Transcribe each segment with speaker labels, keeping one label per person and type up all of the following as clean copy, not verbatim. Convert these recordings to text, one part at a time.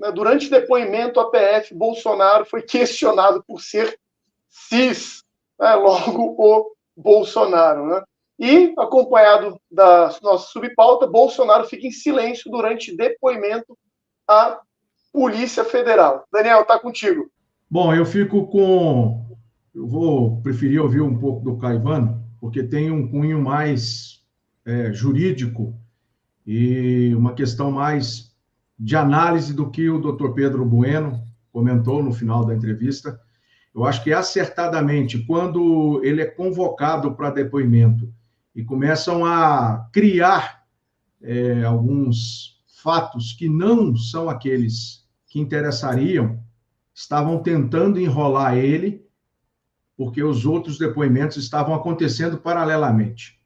Speaker 1: né? Durante o depoimento, a PF, Bolsonaro foi questionado por ser cis, né? Logo o Bolsonaro, né? E, acompanhado da nossa subpauta, Bolsonaro fica em silêncio durante depoimento à Polícia Federal. Daniel, está contigo.
Speaker 2: Bom, eu vou preferir ouvir um pouco do Caivano, porque tem um cunho mais jurídico e uma questão mais de análise do que o doutor Pedro Bueno comentou no final da entrevista. Eu acho que acertadamente, quando ele é convocado para depoimento e começam a criar alguns fatos que não são aqueles que interessariam, estavam tentando enrolar ele, porque os outros depoimentos estavam acontecendo paralelamente.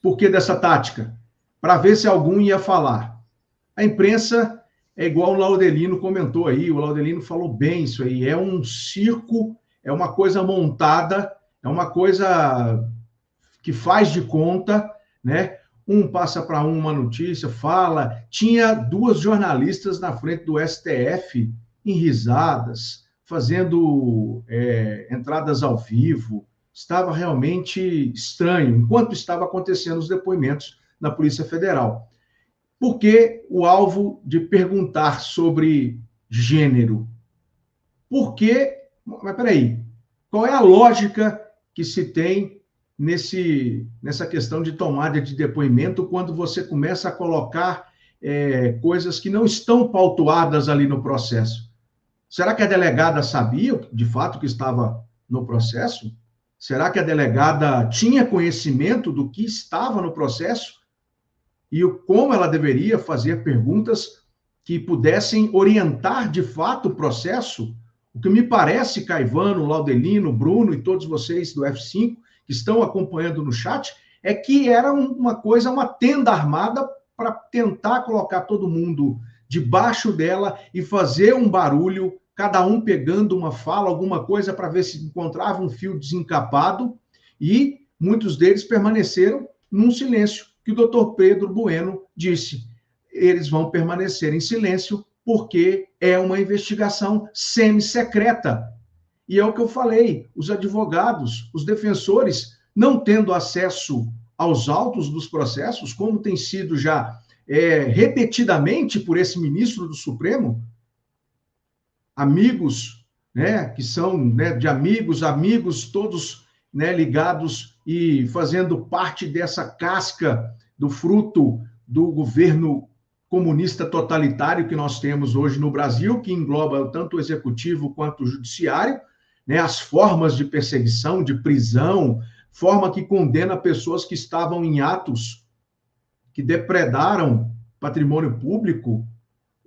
Speaker 2: Por que dessa tática? Para ver se algum ia falar. A imprensa é igual o Laudelino comentou aí, o Laudelino falou bem isso aí, é um circo, é uma coisa montada, é uma coisa que faz de conta, né? Um passa para uma notícia, fala. Tinha duas jornalistas na frente do STF, em risadas, fazendo entradas ao vivo. Estava realmente estranho, enquanto estava acontecendo os depoimentos na Polícia Federal. Por que o alvo de perguntar sobre gênero? Por que... Mas peraí, qual é a lógica que se tem nessa questão de tomada de depoimento quando você começa a colocar coisas que não estão pautuadas ali no processo? Será que a delegada sabia, de fato, que estava no processo? Será que a delegada tinha conhecimento do que estava no processo? E como ela deveria fazer perguntas que pudessem orientar, de fato, o processo? O que me parece, Caivano, Laudelino, Bruno e todos vocês do F5 que estão acompanhando no chat, é que era uma coisa, uma tenda armada para tentar colocar todo mundo debaixo dela e fazer um barulho, cada um pegando uma fala, alguma coisa, para ver se encontrava um fio desencapado, e muitos deles permaneceram num silêncio, que o doutor Pedro Bueno disse. Eles vão permanecer em silêncio porque é uma investigação semi-secreta. E é o que eu falei, os advogados, os defensores, não tendo acesso aos autos dos processos, como tem sido já repetidamente por esse ministro do Supremo, amigos, né, que são, né, de amigos, todos, né, ligados e fazendo parte dessa casca do fruto do governo comunista totalitário que nós temos hoje no Brasil, que engloba tanto o executivo quanto o judiciário, né, as formas de perseguição, de prisão, forma que condena pessoas que estavam em atos que depredaram patrimônio público.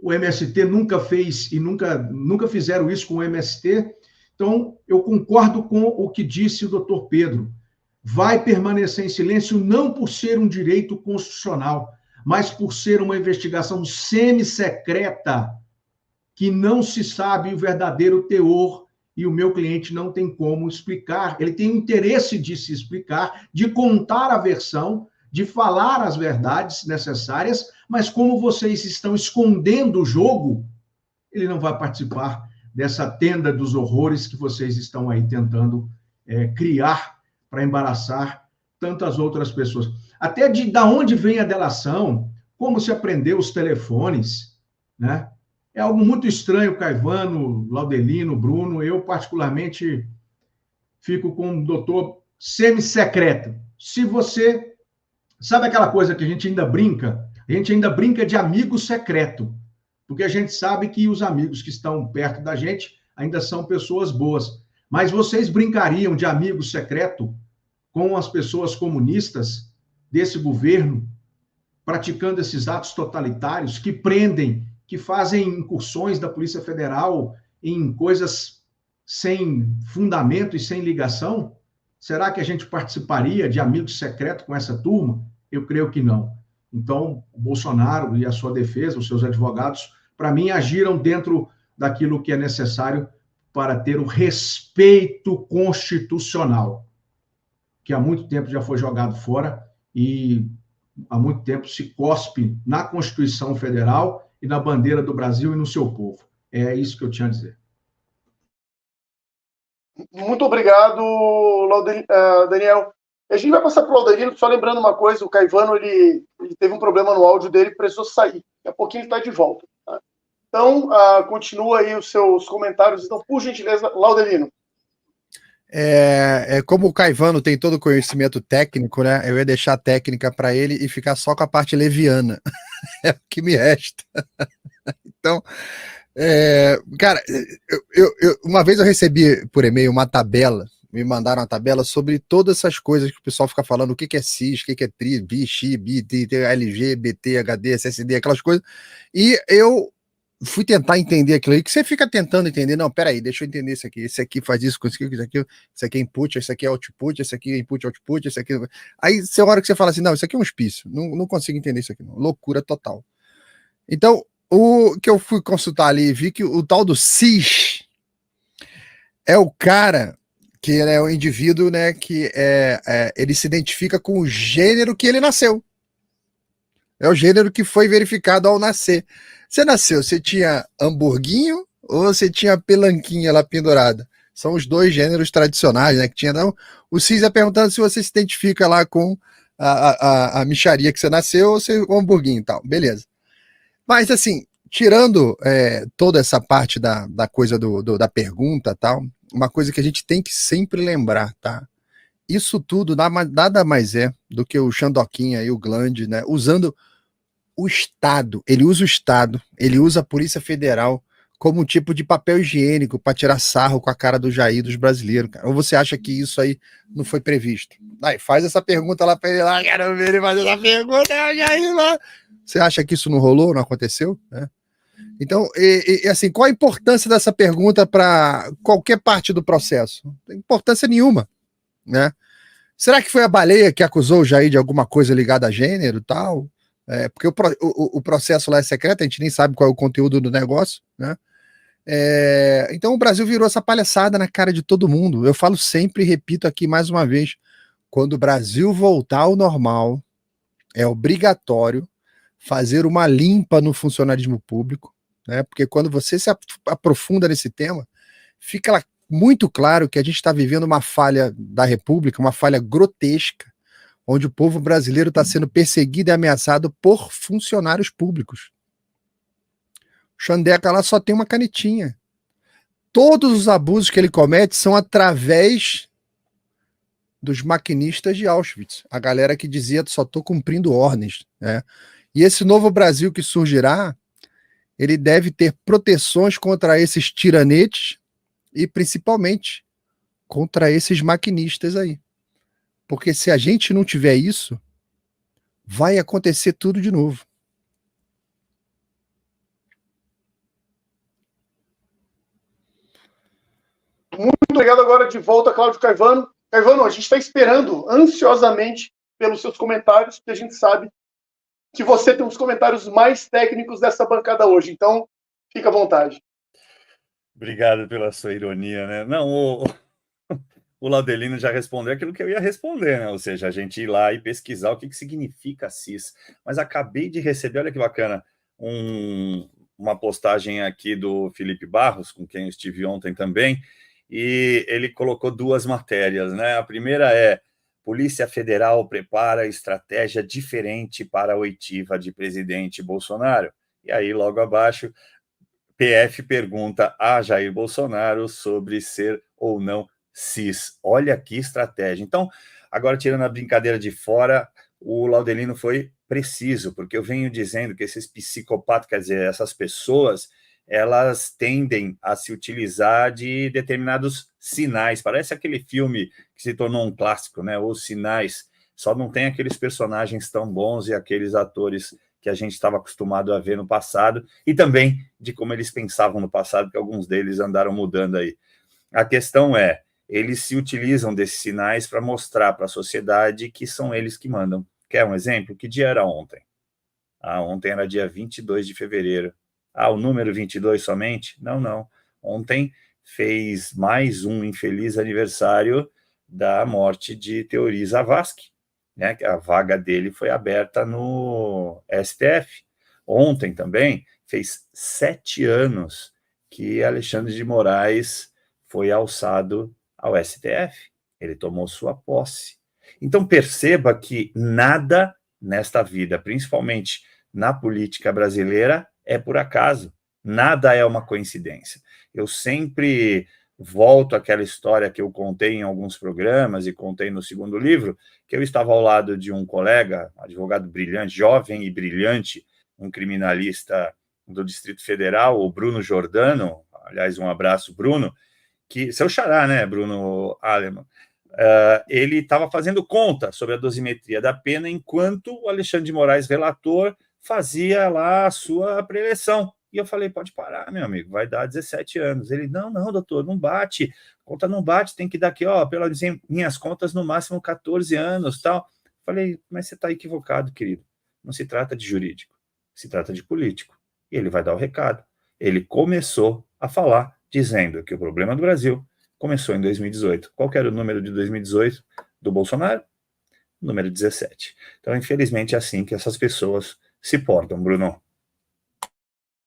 Speaker 2: O MST nunca fez e nunca fizeram isso com o MST. Então, eu concordo com o que disse o doutor Pedro. Vai permanecer em silêncio não por ser um direito constitucional, mas por ser uma investigação semi-secreta que não se sabe o verdadeiro teor e o meu cliente não tem como explicar. Ele tem interesse de se explicar, de contar a versão, de falar as verdades necessárias, mas como vocês estão escondendo o jogo, ele não vai participar dessa tenda dos horrores que vocês estão aí tentando criar para embaraçar tantas outras pessoas. Até da onde vem a delação, como se aprendeu os telefones, né? É algo muito estranho, Caivano, Laudelino, Bruno. Eu, particularmente, fico com um doutor semi-secreto. Se você... Sabe aquela coisa que a gente ainda brinca? A gente ainda brinca de amigo secreto, porque a gente sabe que os amigos que estão perto da gente ainda são pessoas boas. Mas vocês brincariam de amigo secreto com as pessoas comunistas desse governo, praticando esses atos totalitários que prendem, que fazem incursões da Polícia Federal em coisas sem fundamento e sem ligação? Será que a gente participaria de amigo secreto com essa turma? Eu creio que não. Então, o Bolsonaro e a sua defesa, os seus advogados, para mim, agiram dentro daquilo que é necessário para ter o respeito constitucional, que há muito tempo já foi jogado fora e há muito tempo se cospe na Constituição Federal e na bandeira do Brasil e no seu povo. É isso que eu tinha a dizer.
Speaker 1: Muito obrigado, Daniel. A gente vai passar para o Laudelino, só lembrando uma coisa, o Caivano ele teve um problema no áudio dele, precisou sair. Daqui a pouquinho ele está de volta. Tá? Então, continua aí os seus comentários. Então, por gentileza, Laudelino.
Speaker 3: Como o Caivano tem todo o conhecimento técnico, né? Eu ia deixar a técnica para ele e ficar só com a parte leviana. É o que me resta. Então, cara, uma vez eu recebi por e-mail uma tabela, me mandaram uma tabela sobre todas essas coisas que o pessoal fica falando, o que é CIS, o que é TRI, BI, XI, BI, LG, BT, HD, SSD, aquelas coisas, e eu fui tentar entender aquilo aí, que você fica tentando entender, não, peraí, deixa eu entender isso aqui, esse aqui faz isso, isso aqui é input, esse aqui é output, esse aqui é input, output, esse aqui... Aí, você hora que você fala assim, não, isso aqui é um hospício, não consigo entender isso aqui, não. Loucura total. Então, o que eu fui consultar ali e vi que o tal do CIS é o cara que é o indivíduo, né, que ele se identifica com o gênero que ele nasceu. É o gênero que foi verificado ao nascer. Você nasceu, você tinha hamburguinho ou você tinha pelanquinha lá pendurada? São os dois gêneros tradicionais, né, que tinha. Não, o CIS é perguntando se você se identifica lá com a mixaria que você nasceu ou o hamburguinho e tal. Beleza. Mas, assim, tirando toda essa parte da coisa da pergunta e tal, uma coisa que a gente tem que sempre lembrar, tá? Isso tudo nada mais é do que o Xandoquinha e o Glande, né? Usando o Estado. Ele usa o Estado, ele usa a Polícia Federal como um tipo de papel higiênico para tirar sarro com a cara do Jair dos brasileiros, cara. Ou você acha que isso aí não foi previsto? Aí, faz essa pergunta lá para ele lá, quero ver ele fazer essa pergunta, Jair lá. Você acha que isso não rolou, não aconteceu? Né? Então, assim, qual a importância dessa pergunta para qualquer parte do processo? Não tem importância nenhuma, né? Será que foi a baleia que acusou o Jair de alguma coisa ligada a gênero e tal? Porque o processo lá é secreto, a gente nem sabe qual é o conteúdo do negócio, né? Então o Brasil virou essa palhaçada na cara de todo mundo. Eu falo sempre e repito aqui mais uma vez, quando o Brasil voltar ao normal, é obrigatório fazer uma limpa no funcionalismo público, né? Porque quando você se aprofunda nesse tema, fica muito claro que a gente está vivendo uma falha da República, uma falha grotesca, onde o povo brasileiro está sendo perseguido e ameaçado por funcionários públicos. O Xandeca lá só tem uma canetinha. Todos os abusos que ele comete são através dos maquinistas de Auschwitz, a galera que dizia só estou cumprindo ordens, né? E esse novo Brasil que surgirá, ele deve ter proteções contra esses tiranetes e principalmente contra esses maquinistas aí. Porque se a gente não tiver isso, vai acontecer tudo de novo.
Speaker 1: Muito obrigado agora de volta, Cláudio Caivano. Caivano, a gente está esperando ansiosamente pelos seus comentários, porque a gente sabe que você tem os comentários mais técnicos dessa bancada hoje. Então, fica à vontade.
Speaker 4: Obrigado pela sua ironia, né? Não, o Laudelino já respondeu aquilo que eu ia responder, né? Ou seja, a gente ir lá e pesquisar o que significa CIS. Mas acabei de receber, olha que bacana, uma postagem aqui do Felipe Barros, com quem eu estive ontem também, e ele colocou duas matérias, né? A primeira é: Polícia Federal prepara estratégia diferente para a oitiva de presidente Bolsonaro. E aí, logo abaixo, PF pergunta a Jair Bolsonaro sobre ser ou não CIS. Olha que estratégia. Então, agora tirando a brincadeira de fora, o Laudelino foi preciso, porque eu venho dizendo que esses psicopatas, quer dizer, essas pessoas, elas tendem a se utilizar de determinados sinais. Parece aquele filme que se tornou um clássico, né? Os Sinais. Só não tem aqueles personagens tão bons e aqueles atores que a gente estava acostumado a ver no passado, e também de como eles pensavam no passado, que alguns deles andaram mudando aí. A questão é, eles se utilizam desses sinais para mostrar para a sociedade que são eles que mandam. Quer um exemplo? Que dia era ontem? Ontem era dia 22 de fevereiro. O número 22 somente? Não. Ontem fez mais um infeliz aniversário da morte de Teori Zavascki, né? A vaga dele foi aberta no STF. Ontem também fez 7 anos que Alexandre de Moraes foi alçado ao STF. Ele tomou sua posse. Então perceba que nada nesta vida, principalmente na política brasileira, é por acaso. Nada é uma coincidência. Eu sempre volto àquela história que eu contei em alguns programas e contei no segundo livro, que eu estava ao lado de um colega, um advogado brilhante, jovem e brilhante, um criminalista do Distrito Federal, o Bruno Giordano. Aliás, um abraço, Bruno, que seu xará, né, Bruno Alemann? Ele estava fazendo conta sobre a dosimetria da pena enquanto o Alexandre de Moraes, relator, fazia lá a sua preleção. E eu falei, pode parar, meu amigo, vai dar 17 anos. Ele, não, doutor, não bate, conta não bate, tem que dar aqui, ó, pelas minhas contas, no máximo 14 anos, tal. Falei, mas você está equivocado, querido. Não se trata de jurídico, se trata de político. E ele vai dar o recado. Ele começou a falar, dizendo que o problema do Brasil começou em 2018. Qual que era o número de 2018 do Bolsonaro? Número 17. Então, infelizmente, é assim que essas pessoas se portam, Bruno.